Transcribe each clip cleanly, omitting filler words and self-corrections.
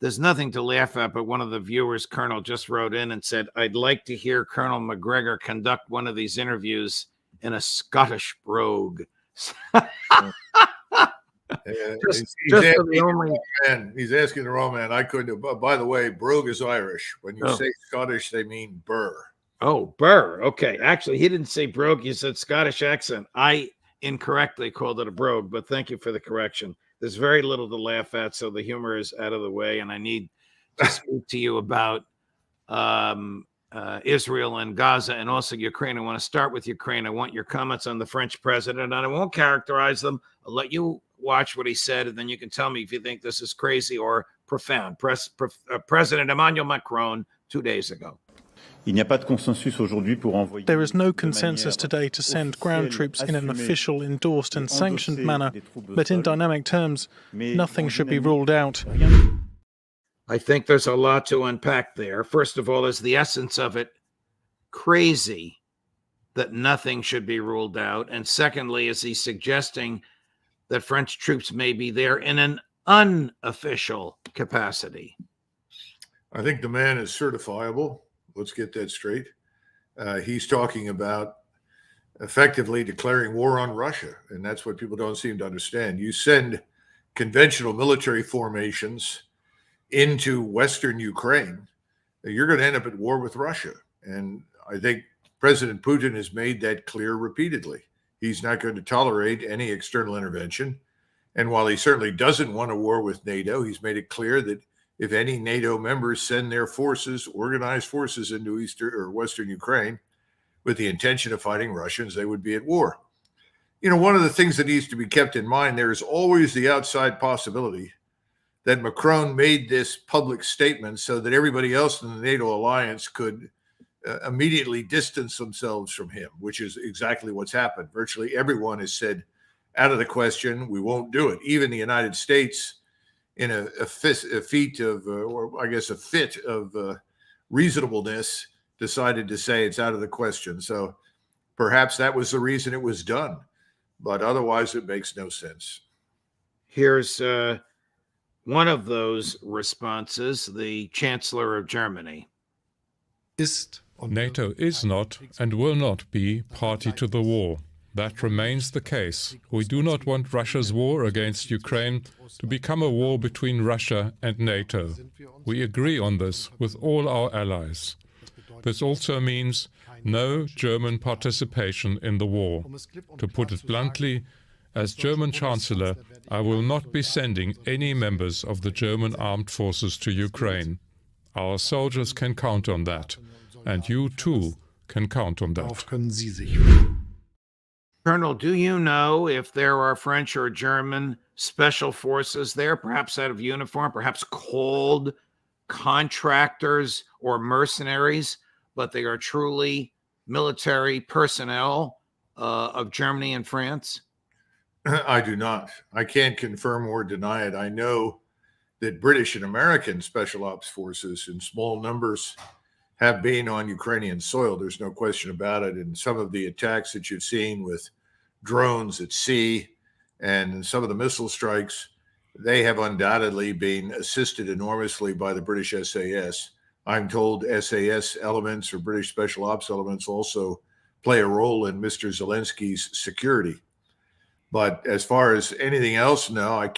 there's nothing to laugh at, but one of the viewers, Colonel, just wrote in and said, I'd like to hear Colonel Macgregor conduct one of these interviews in a Scottish brogue. He's asking the wrong man. I couldn't. By the way, brogue is Irish. When you say Scottish, they mean burr. Oh, burr. Okay. Actually, he didn't say brogue. He said Scottish accent. I incorrectly called it a brogue, but thank you for the correction. There's very little to laugh at, so the humor is out of the way, and I need to speak to you about Israel and Gaza and also Ukraine. I want to start with Ukraine. I want your comments on the French president, and I won't characterize them. I'll let you watch what he said, and then you can tell me if you think this is crazy or profound. President Emmanuel Macron 2 days ago. There is no consensus today to send ground troops in an official, endorsed and sanctioned manner, but in dynamic terms, nothing should be ruled out. I think there's a lot to unpack there. First of all, is the essence of it crazy that nothing should be ruled out? And secondly, is he suggesting that French troops may be there in an unofficial capacity? I think the man is certifiable. Let's get that straight. He's talking about effectively declaring war on Russia, and that's what people don't seem to understand. You send conventional military formations into Western Ukraine, you're going to end up at war with Russia. And I think President Putin has made that clear repeatedly. He's not going to tolerate any external intervention. And while he certainly doesn't want a war with NATO, he's made it clear that if any NATO members send their forces, organized forces into Eastern or Western Ukraine with the intention of fighting Russians, they would be at war. You know, one of the things that needs to be kept in mind, there is always the outside possibility that Macron made this public statement so that everybody else in the NATO alliance could immediately distance themselves from him, which is exactly what's happened. Virtually everyone has said, out of the question, we won't do it. Even the United States, in a fit of reasonableness, decided to say it's out of the question. So perhaps that was the reason it was done, but otherwise it makes no sense. Here's one of those responses, the Chancellor of Germany. NATO is not and will not be party to the war. That remains the case. We do not want Russia's war against Ukraine to become a war between Russia and NATO. We agree on this with all our allies. This also means no German participation in the war. To put it bluntly, as German Chancellor, I will not be sending any members of the German armed forces to Ukraine. Our soldiers can count on that, and you too can count on that. Colonel, do you know if there are French or German special forces there, perhaps out of uniform, perhaps called contractors or mercenaries, but they are truly military personnel of Germany and France? I do not. I can't confirm or deny it. I know that British and American special ops forces in small numbers have been on Ukrainian soil. There's no question about it. And some of the attacks that you've seen with drones at sea and some of the missile strikes, they have undoubtedly been assisted enormously by the British SAS. I'm told SAS elements or British special ops elements also play a role in Mr. Zelensky's security. But as far as anything else, no, I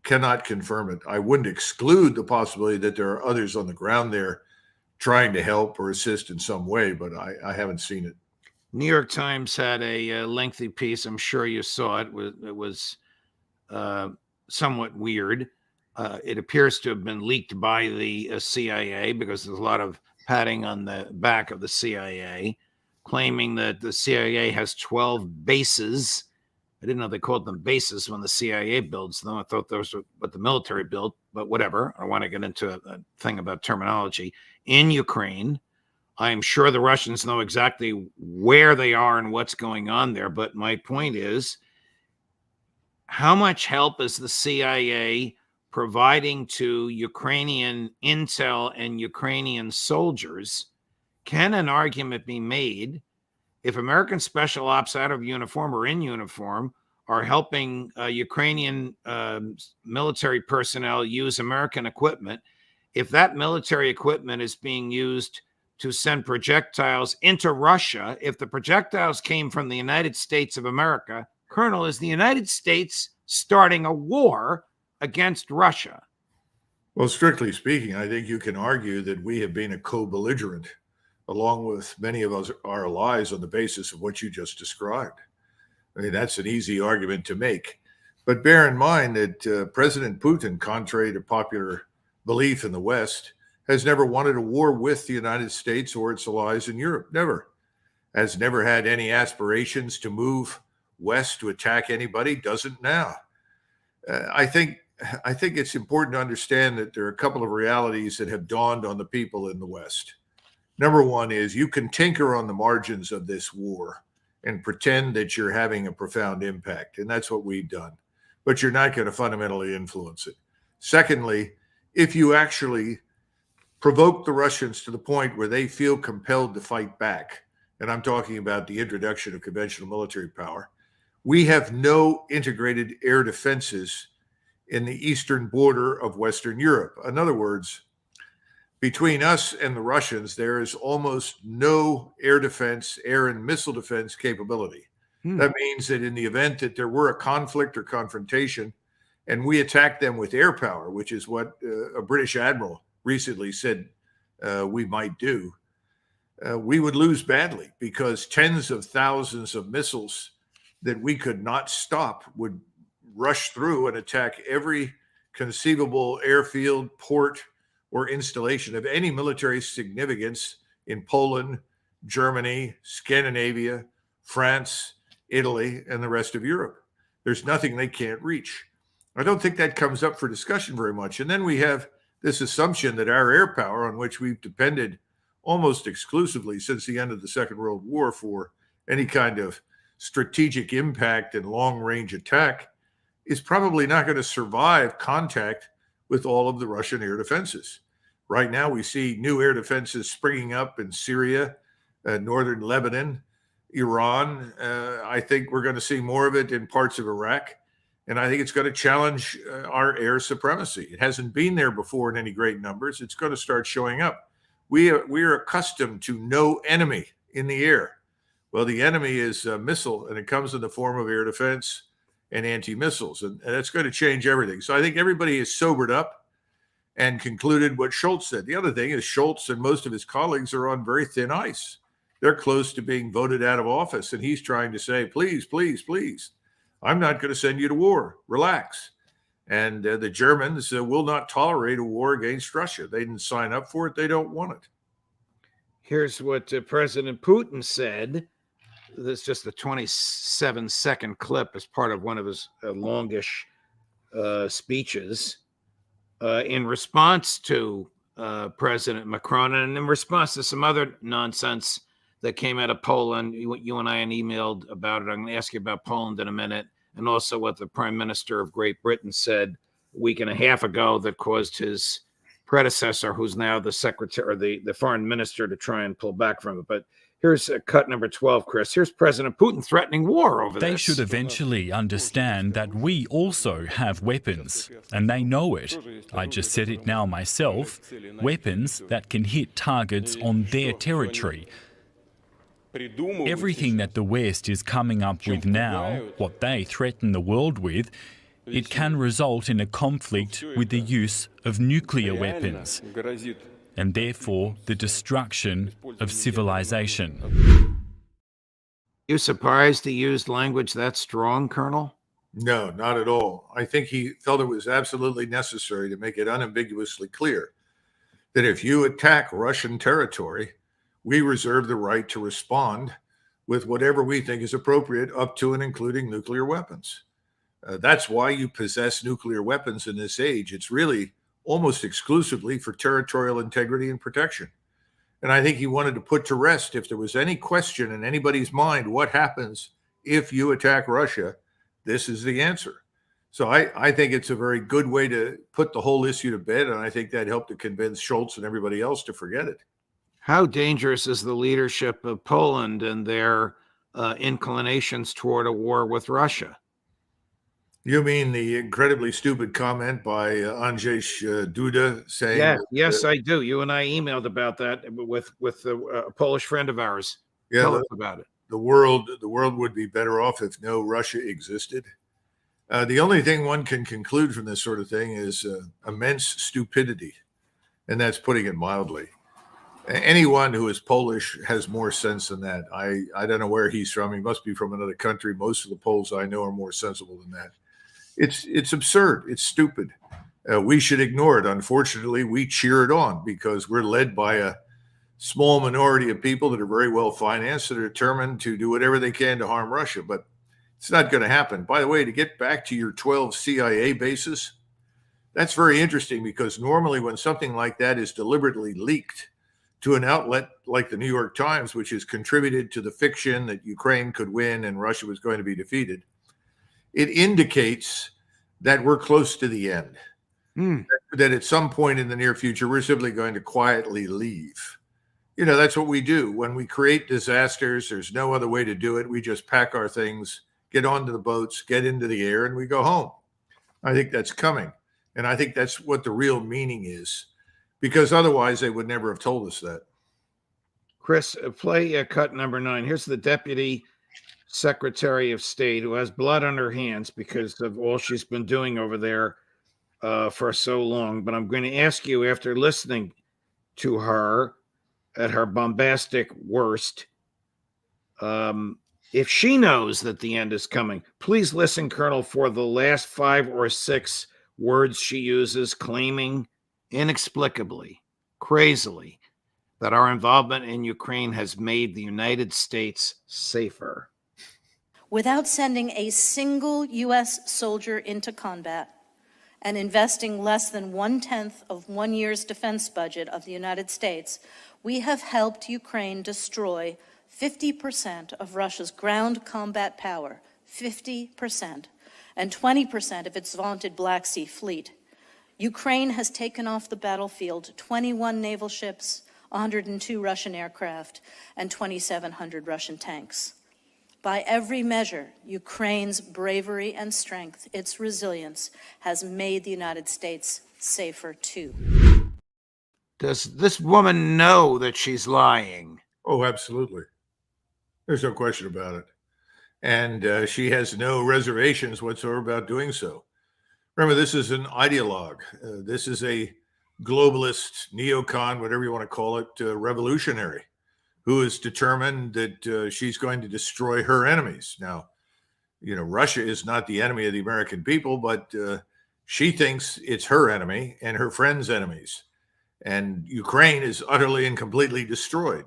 cannot confirm it. I wouldn't exclude the possibility that there are others on the ground there trying to help or assist in some way, but I haven't seen it. New York Times had a lengthy piece. I'm sure you saw it. It was somewhat weird. It appears to have been leaked by the CIA because there's a lot of patting on the back of the CIA, claiming that the CIA has 12 bases. I didn't know they called them bases when the CIA builds them. I thought those were what the military built, but whatever. I don't want to get into a thing about terminology. In Ukraine, I'm sure the Russians know exactly where they are and what's going on there. But my point is, how much help is the CIA providing to Ukrainian intel and Ukrainian soldiers? Can an argument be made if American special ops out of uniform or in uniform are helping Ukrainian military personnel use American equipment. If that military equipment is being used to send projectiles into Russia, if the projectiles came from the United States of America, Colonel, is the United States starting a war against Russia? Well, strictly speaking, I think you can argue that we have been a co-belligerent, along with many of us, our allies, on the basis of what you just described. I mean, that's an easy argument to make. But bear in mind that President Putin, contrary to popular belief in the West, has never wanted a war with the United States or its allies in Europe. Never. Has never had any aspirations to move west to attack anybody. Doesn't now. I think it's important to understand that there are a couple of realities that have dawned on the people in the West. Number one is you can tinker on the margins of this war and pretend that you're having a profound impact. And that's what we've done. But you're not going to fundamentally influence it. Secondly, if you actually provoke the Russians to the point where they feel compelled to fight back, and I'm talking about the introduction of conventional military power, we have no integrated air defenses in the eastern border of Western Europe. In other words, between us and the Russians, there is almost no air defense, air and missile defense capability. That means that in the event that there were a conflict or confrontation and we attacked them with air power, which is what a British admiral recently said we might do, we would lose badly because tens of thousands of missiles that we could not stop would rush through and attack every conceivable airfield, port, or installation of any military significance in Poland, Germany, Scandinavia, France, Italy, and the rest of Europe. There's nothing they can't reach. I don't think that comes up for discussion very much. And then we have this assumption that our air power, on which we've depended almost exclusively since the end of the Second World War for any kind of strategic impact and long-range attack, is probably not going to survive contact with all of the Russian air defenses. Right now, we see new air defenses springing up in Syria, northern Lebanon, Iran. I think we're going to see more of it in parts of Iraq. And I think it's going to challenge our air supremacy. It hasn't been there before in any great numbers. It's going to start showing up. We are accustomed to no enemy in the air. Well, the enemy is a missile, and it comes in the form of air defense and anti-missiles. And that's going to change everything. So I think everybody is sobered up and concluded what Scholz said. The other thing is Scholz and most of his colleagues are on very thin ice. They're close to being voted out of office. And he's trying to say, please, please, please, I'm not going to send you to war. Relax. And the Germans will not tolerate a war against Russia. They didn't sign up for it. They don't want it. Here's what President Putin said. This is just a 27-second clip as part of one of his longish speeches in response to President Macron and in response to some other nonsense that came out of Poland. You and I emailed about it. I'm going to ask you about Poland in a minute, and also what the Prime Minister of Great Britain said a week and a half ago that caused his predecessor, who's now the secretary or the foreign minister, to try and pull back from it. But here's cut number 12, Chris. Here's President Putin threatening war over this. They should eventually understand that we also have weapons, and they know it. I just said it now myself. Weapons that can hit targets on their territory. Everything that the West is coming up with now, what they threaten the world with, it can result in a conflict with the use of nuclear weapons, and therefore the destruction of civilization. You surprised he used language that strong, Colonel? No, not at all. I think he felt it was absolutely necessary to make it unambiguously clear that if you attack Russian territory, we reserve the right to respond with whatever we think is appropriate, up to and including nuclear weapons. That's why you possess nuclear weapons in this age. It's really almost exclusively for territorial integrity and protection. And I think he wanted to put to rest, if there was any question in anybody's mind, what happens if you attack Russia, this is the answer. So I think it's a very good way to put the whole issue to bed. And I think that helped to convince Scholz and everybody else to forget it. How dangerous is the leadership of Poland and their inclinations toward a war with Russia? You mean the incredibly stupid comment by Andrzej Duda saying Yes, I do. You and I emailed about that with a Polish friend of ours. yeah, Tell us about it. the world would be better off if no Russia existed? The only thing one can conclude from this sort of thing is immense stupidity, and that's putting it mildly. Anyone who is Polish has more sense than that. I don't know where he's from. He must be from another country. Most of the Poles I know are more sensible than that. It's absurd. It's stupid. We should ignore it. Unfortunately, we cheer it on because we're led by a small minority of people that are very well financed that are determined to do whatever they can to harm Russia. But it's not going to happen. By the way, to get back to your 12 CIA bases, that's very interesting because normally when something like that is deliberately leaked to an outlet like the New York Times, which has contributed to the fiction that Ukraine could win and Russia was going to be defeated, it indicates that we're close to the end. That at some point in the near future, we're simply going to quietly leave. That's what we do. When we create disasters, there's no other way to do it. We just pack our things, get onto the boats, get into the air, and we go home. I think that's coming. And I think that's what the real meaning is, because otherwise they would never have told us that. Chris, play cut number 9. Here's the Deputy Secretary of State who has blood on her hands because of all she's been doing over there for so long. But I'm going to ask you, after listening to her at her bombastic worst, if she knows that the end is coming. Please listen, Colonel, for the last 5 or 6 words she uses, claiming inexplicably, crazily, that our involvement in Ukraine has made the United States safer. Without sending a single U.S. soldier into combat and investing less than 1/10 of 1 year's defense budget of the United States, we have helped Ukraine destroy 50% of Russia's ground combat power, 50%, and 20% of its vaunted Black Sea fleet. Ukraine has taken off the battlefield 21 naval ships, 102 Russian aircraft, and 2,700 Russian tanks. By every measure, Ukraine's bravery and strength, its resilience, has made the United States safer too. Does this woman know that she's lying? Oh, absolutely. There's no question about it. And she has no reservations whatsoever about doing so. Remember, this is an ideologue. This is a globalist, neocon, whatever you want to call it, revolutionary, who is determined that she's going to destroy her enemies. Now, Russia is not the enemy of the American people, but she thinks it's her enemy and her friends' enemies. And Ukraine is utterly and completely destroyed.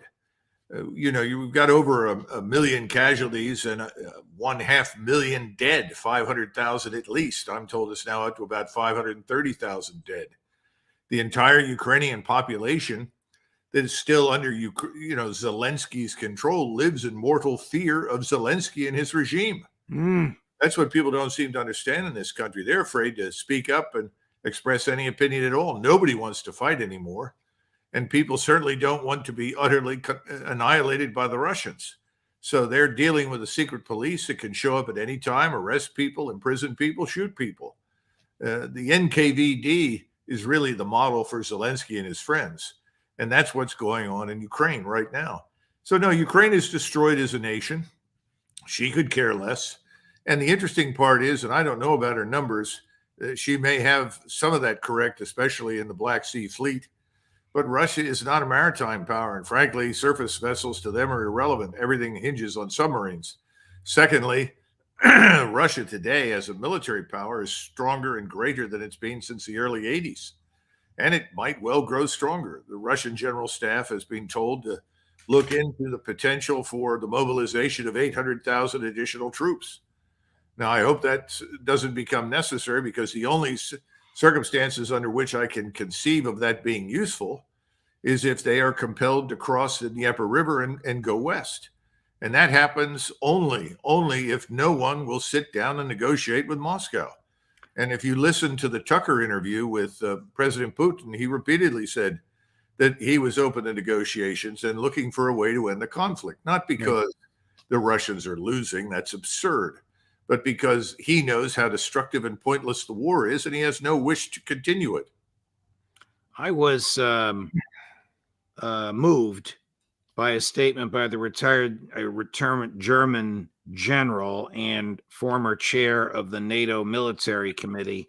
You've got over a million casualties and 500,000 dead, 500,000 at least. I'm told it's now up to about 530,000 dead. The entire Ukrainian population that is still under Zelensky's control lives in mortal fear of Zelensky and his regime. That's what people don't seem to understand in this country. They're afraid to speak up and express any opinion at all. Nobody wants to fight anymore. And people certainly don't want to be utterly annihilated by the Russians. So they're dealing with a secret police that can show up at any time, arrest people, imprison people, shoot people. The NKVD is really the model for Zelensky and his friends. And that's what's going on in Ukraine right now. So no, Ukraine is destroyed as a nation. She could care less. And the interesting part is, and I don't know about her numbers, she may have some of that correct, especially in the Black Sea Fleet. But Russia is not a maritime power. And frankly, surface vessels to them are irrelevant. Everything hinges on submarines. Secondly, Russia today as a military power is stronger and greater than it's been since the early 80s. And it might well grow stronger. The Russian General Staff has been told to look into the potential for the mobilization of 800,000 additional troops. Now, I hope that doesn't become necessary, because the only circumstances under which I can conceive of that being useful is if they are compelled to cross the Dnieper River and go west. And that happens only if no one will sit down and negotiate with Moscow. And if you listen to the Tucker interview with President Putin, he repeatedly said that he was open to negotiations and looking for a way to end the conflict, not because the Russians are losing. That's absurd. but because he knows how destructive and pointless the war is, and he has no wish to continue it. I was moved by a statement by the retired German general and former chair of the NATO Military Committee,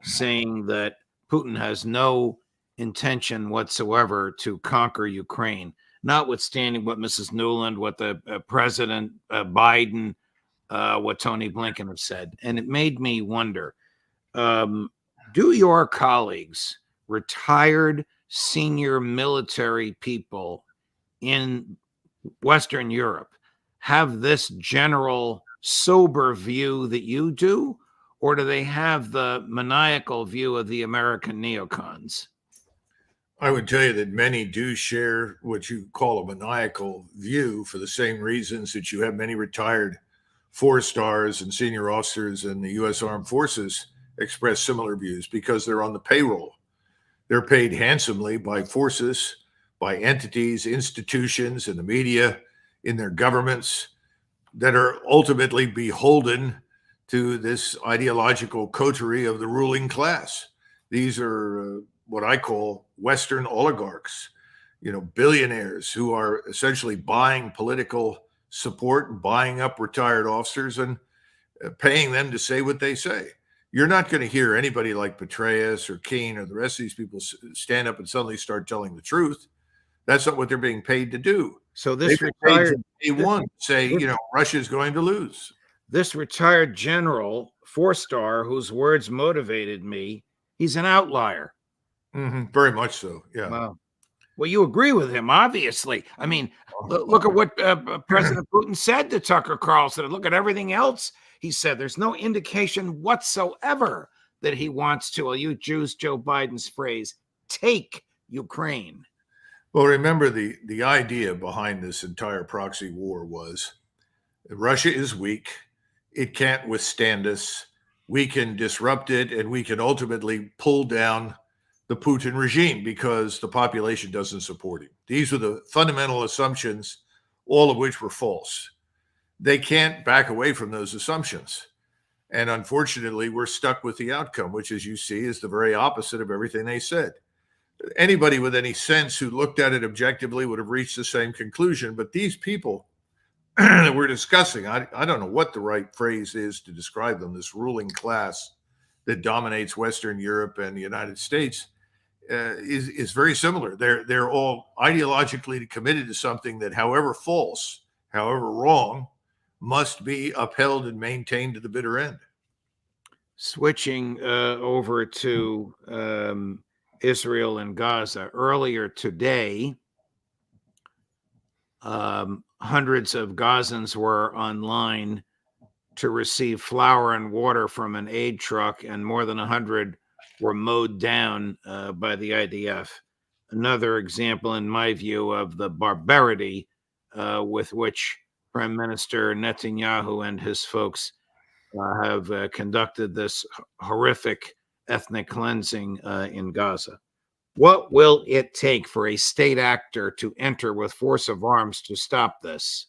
saying that Putin has no intention whatsoever to conquer Ukraine, notwithstanding what Mrs. Newland, what the President Biden, what Tony Blinken have said. And it made me wonder, do your colleagues, retired senior military people in Western Europe, have this general sober view that you do, or do they have the maniacal view of the American neocons? I would tell you that many do share what you call a maniacal view for the same reasons that you have many retired 4-stars and senior officers in the U.S. Armed Forces express similar views, because they're on the payroll. They're paid handsomely by forces, by entities, institutions, in the media, in their governments, that are ultimately beholden to this ideological coterie of the ruling class. These are what I call Western oligarchs, billionaires who are essentially buying political support and buying up retired officers and paying them to say what they say. You're not going to hear anybody like Petraeus or Keane or the rest of these people stand up and suddenly start telling the truth. That's not what they're being paid to do. So this retired Russia's going to lose. This retired general, 4-star, whose words motivated me, he's an outlier. Mm-hmm. Very much so. Yeah. Wow. Well, you agree with him, obviously. I mean, look at what President Putin said to Tucker Carlson, and look at everything else he said. There's no indication whatsoever that he wants to, I'll use Joe Biden's phrase, take Ukraine. Well, remember, the idea behind this entire proxy war was Russia is weak. It can't withstand us. We can disrupt it, and we can ultimately pull down the Putin regime because the population doesn't support him. These were the fundamental assumptions, all of which were false. They can't back away from those assumptions. And unfortunately, we're stuck with the outcome, which, as you see, is the very opposite of everything they said. Anybody with any sense who looked at it objectively would have reached the same conclusion. But these people that we're discussing, I don't know what the right phrase is to describe them, this ruling class that dominates Western Europe and the United States, is very similar. They're all ideologically committed to something that, however false, however wrong, must be upheld and maintained to the bitter end. Switching over to Israel and Gaza. Earlier today, hundreds of Gazans were online to receive flour and water from an aid truck, and more than 100 were mowed down by the IDF. Another example, in my view, of the barbarity with which Prime Minister Netanyahu and his folks have conducted this horrific ethnic cleansing in Gaza. What will it take for a state actor to enter with force of arms to stop this?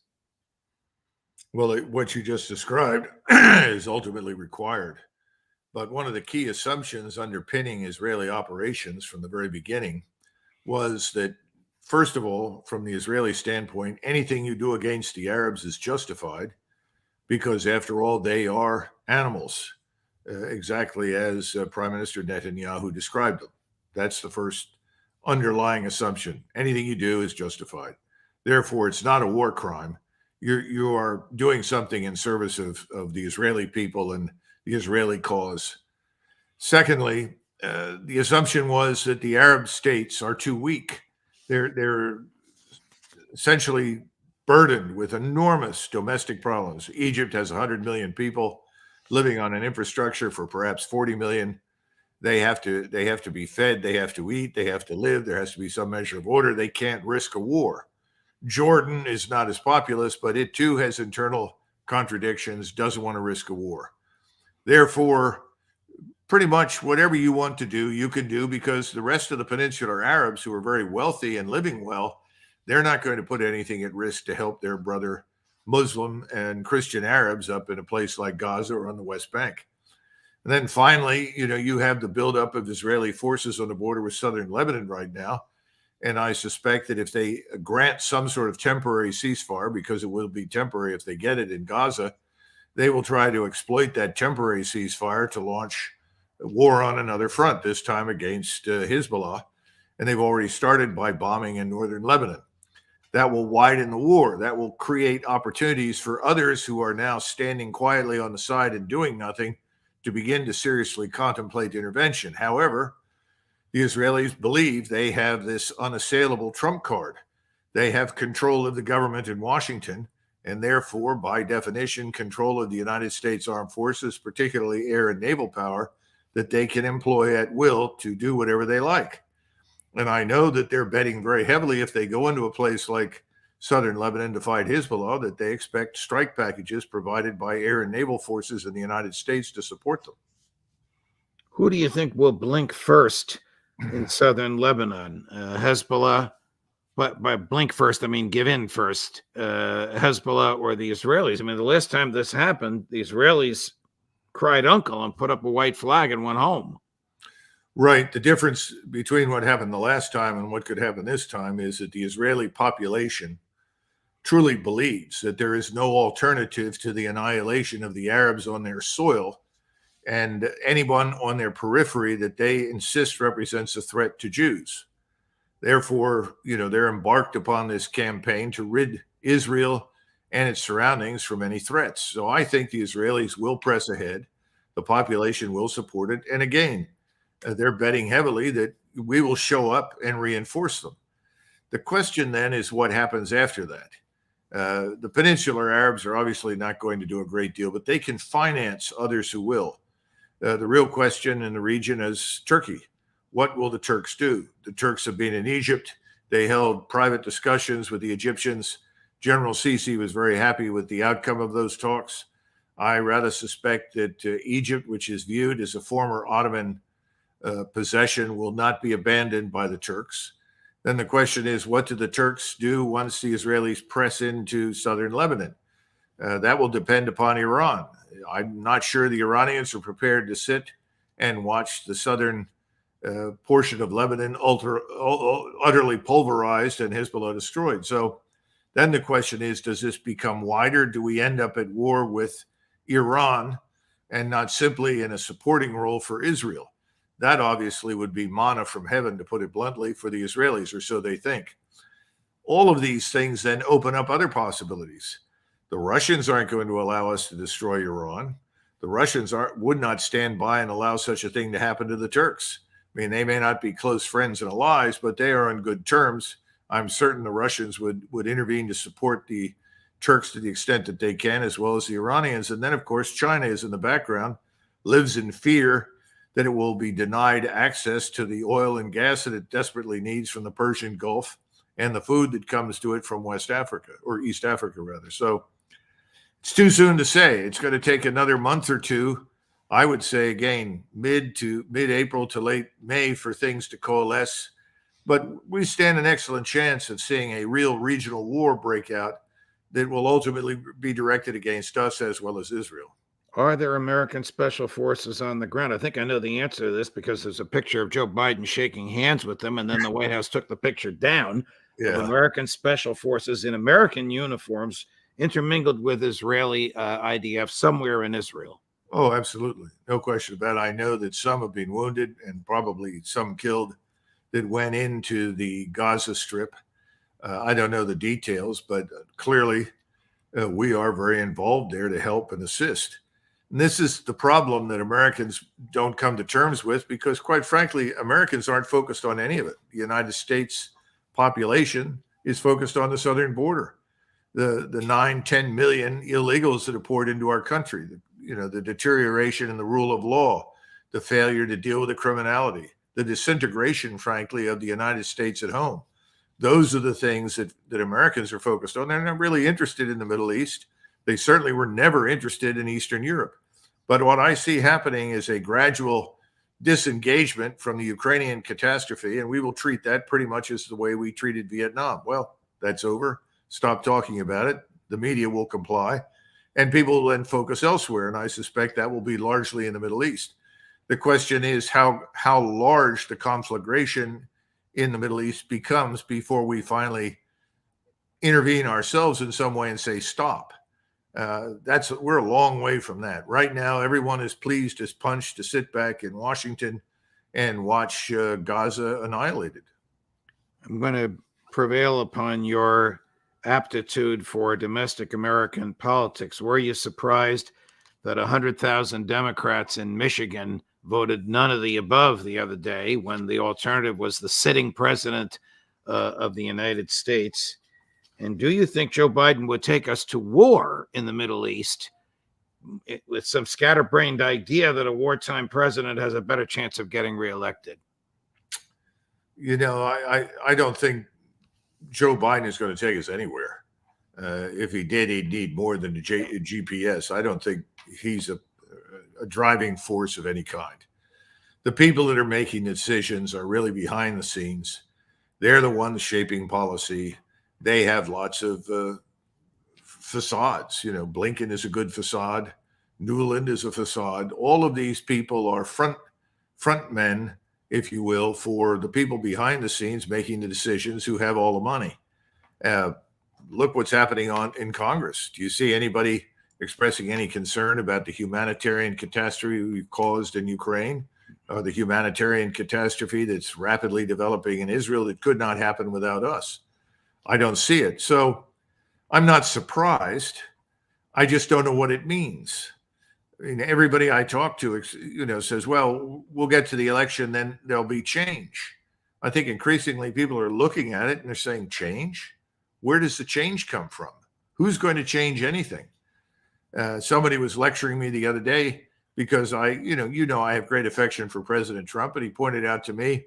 Well, what you just described is ultimately required. But one of the key assumptions underpinning Israeli operations from the very beginning was that, first of all, from the Israeli standpoint, anything you do against the Arabs is justified because, after all, they are animals, exactly as Prime Minister Netanyahu described them. That's the first underlying assumption. Anything you do is justified. Therefore, it's not a war crime. You are doing something in service of the Israeli people and the Israeli cause. Secondly, the assumption was that the Arab states are too weak. They're essentially burdened with enormous domestic problems. Egypt has 100 million people living on an infrastructure for perhaps 40 million. They have to be fed, they have to eat, they have to live, there has to be some measure of order. They can't risk a war. Jordan is not as populous, but it too has internal contradictions, doesn't want to risk a war. Therefore, pretty much whatever you want to do, you can do, because the rest of the peninsular Arabs, who are very wealthy and living well, they're not going to put anything at risk to help their brother Muslim and Christian Arabs up in a place like Gaza or on the West Bank. And then finally, you have the buildup of Israeli forces on the border with southern Lebanon right now. And I suspect that if they grant some sort of temporary ceasefire, because it will be temporary if they get it in Gaza, they will try to exploit that temporary ceasefire to launch a war on another front, this time against Hezbollah. And they've already started by bombing in northern Lebanon. That will widen the war. That will create opportunities for others who are now standing quietly on the side and doing nothing to begin to seriously contemplate intervention. However, the Israelis believe they have this unassailable trump card. They have control of the government in Washington, and therefore, by definition, control of the United States Armed Forces, particularly air and naval power, that they can employ at will to do whatever they like. And I know that they're betting very heavily if they go into a place like southern Lebanon to fight Hezbollah, that they expect strike packages provided by air and naval forces in the United States to support them. Who do you think will blink first in southern Lebanon? Hezbollah, but by blink first, I mean give in first. Hezbollah or the Israelis? I mean, the last time this happened, the Israelis cried uncle and put up a white flag and went home. Right. The difference between what happened the last time and what could happen this time is that the Israeli population truly believes that there is no alternative to the annihilation of the Arabs on their soil and anyone on their periphery that they insist represents a threat to Jews. Therefore, they're embarked upon this campaign to rid Israel and its surroundings from any threats. So I think the Israelis will press ahead. The population will support it. And again, they're betting heavily that we will show up and reinforce them. The question then is what happens after that? The Peninsular Arabs are obviously not going to do a great deal, but they can finance others who will. The real question in the region is Turkey. What will the Turks do? The Turks have been in Egypt. They held private discussions with the Egyptians. General Sisi was very happy with the outcome of those talks. I rather suspect that Egypt, which is viewed as a former Ottoman possession, will not be abandoned by the Turks. Then the question is, what do the Turks do once the Israelis press into southern Lebanon? That will depend upon Iran. I'm not sure the Iranians are prepared to sit and watch the southern portion of Lebanon utterly pulverized and Hezbollah destroyed. So then the question is, does this become wider? Do we end up at war with Iran and not simply in a supporting role for Israel? That obviously would be manna from heaven, to put it bluntly, for the Israelis, or so they think. All of these things then open up other possibilities. The Russians aren't going to allow us to destroy Iran. The Russians would not stand by and allow such a thing to happen to the Turks. I mean, they may not be close friends and allies, but they are on good terms. I'm certain the Russians would intervene to support the Turks to the extent that they can, as well as the Iranians. And then, of course, China is in the background, lives in fear that it will be denied access to the oil and gas that it desperately needs from the Persian Gulf and the food that comes to it from West Africa, or East Africa, rather. So it's too soon to say. It's going to take another month or two, I would say, again, mid-April to late May for things to coalesce. But we stand an excellent chance of seeing a real regional war break out that will ultimately be directed against us as well as Israel. Are there American special forces on the ground? I think I know the answer to this because there's a picture of Joe Biden shaking hands with them, and then the White House took the picture down of American special forces in American uniforms intermingled with Israeli IDF somewhere in Israel. Oh, absolutely. No question about it. I know that some have been wounded and probably some killed that went into the Gaza Strip. I don't know the details, but clearly we are very involved there to help and assist. And this is the problem that Americans don't come to terms with because, quite frankly, Americans aren't focused on any of it. The United States population is focused on the southern border, the 9-10 million illegals that are poured into our country, the deterioration in the rule of law, the failure to deal with the criminality, the disintegration, frankly, of the United States at home. Those are the things that Americans are focused on. They're not really interested in the Middle East. They certainly were never interested in Eastern Europe. But what I see happening is a gradual disengagement from the Ukrainian catastrophe, and we will treat that pretty much as the way we treated Vietnam. Well, that's over. Stop talking about it. the media will comply, and people will then focus elsewhere. And I suspect that will be largely in the Middle East. The question is how large the conflagration in the Middle East becomes before we finally intervene ourselves in some way and say stop. We're a long way from that. Right now, everyone is pleased as punch to sit back in Washington and watch Gaza annihilated. I'm going to prevail upon your aptitude for domestic American politics. Were you surprised that 100,000 Democrats in Michigan voted none of the above the other day when the alternative was the sitting president of the United States? And do you think Joe Biden would take us to war in the Middle East with some scatterbrained idea that a wartime president has a better chance of getting reelected? You know, I don't think Joe Biden is going to take us anywhere. If he did, he'd need more than a GPS. I don't think he's a driving force of any kind. The people that are making decisions are really behind the scenes. They're the ones shaping policy. They have lots of facades. You know, Blinken is a good facade. Newland is a facade. All of these people are front men, if you will, for the people behind the scenes making the decisions who have all the money. Look what's happening in Congress. Do you see anybody expressing any concern about the humanitarian catastrophe we've caused in Ukraine, or the humanitarian catastrophe that's rapidly developing in Israel that could not happen without us? I don't see it. So I'm not surprised. I just don't know what it means. I mean, everybody I talk to, says, well, we'll get to the election, then there'll be change. I think increasingly people are looking at it and they're saying, change? Where does the change come from? Who's going to change anything? Somebody was lecturing me the other day because I have great affection for President Trump, and he pointed out to me,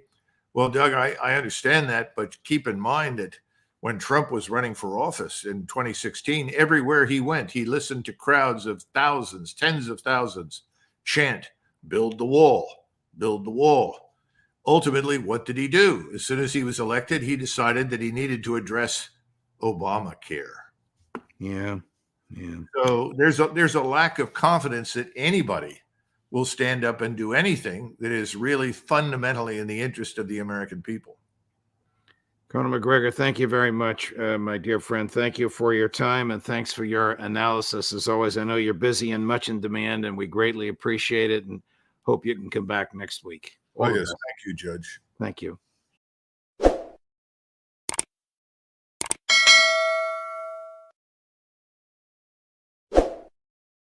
well, Doug, I understand that, but keep in mind that when Trump was running for office in 2016, everywhere he went, he listened to crowds of thousands, tens of thousands chant, build the wall, build the wall. Ultimately, what did he do? As soon as he was elected, he decided that he needed to address Obamacare. Yeah. So there's a lack of confidence that anybody will stand up and do anything that is really fundamentally in the interest of the American people. Colonel Macgregor, thank you very much, my dear friend. Thank you for your time, and thanks for your analysis. As always, I know you're busy and much in demand, and we greatly appreciate it and hope you can come back next week. Oh, yes. Thank you, Judge. Thank you.